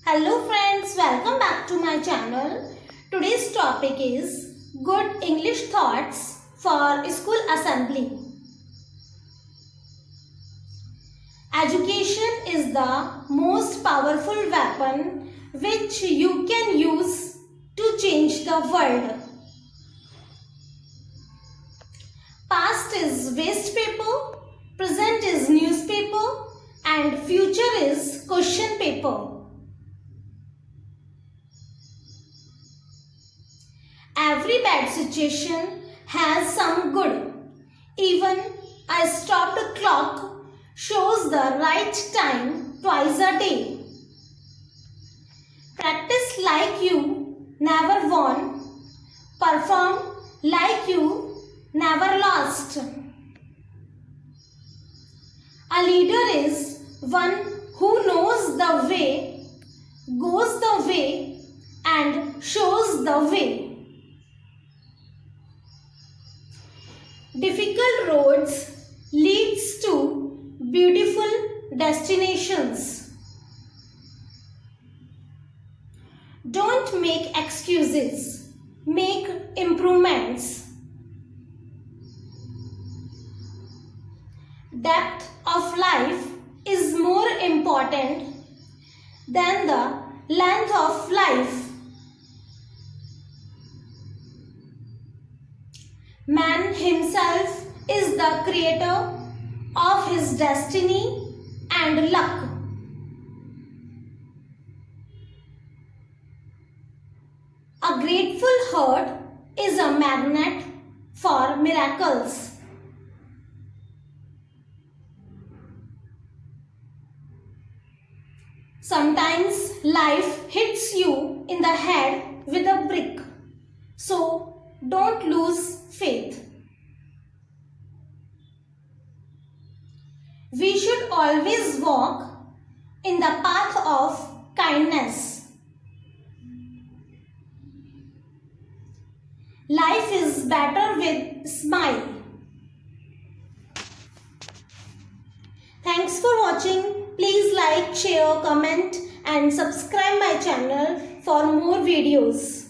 Hello friends, welcome back to my channel. Today's topic is good English thoughts for school assembly. Education is the most powerful weapon which you can use to change the world. Past is waste paper, present is newspaper, and future is question paper. Every bad situation has some good. Even a stopped clock shows the right time twice a day. Practice like you never won. Perform like you never lost. A leader is one who knows the way, goes the way, and shows the way. Difficult roads leads to beautiful destinations. Don't make excuses. Make improvements. Depth of life is more important than the length of life. Man himself is the creator of his destiny and luck. A grateful heart is a magnet for miracles. Sometimes life hits you in the head with a brick. So don't lose faith. We should always walk in the path of kindness. Life is better with smile. Thanks for watching. Please like, share, comment and subscribe my channel for more videos.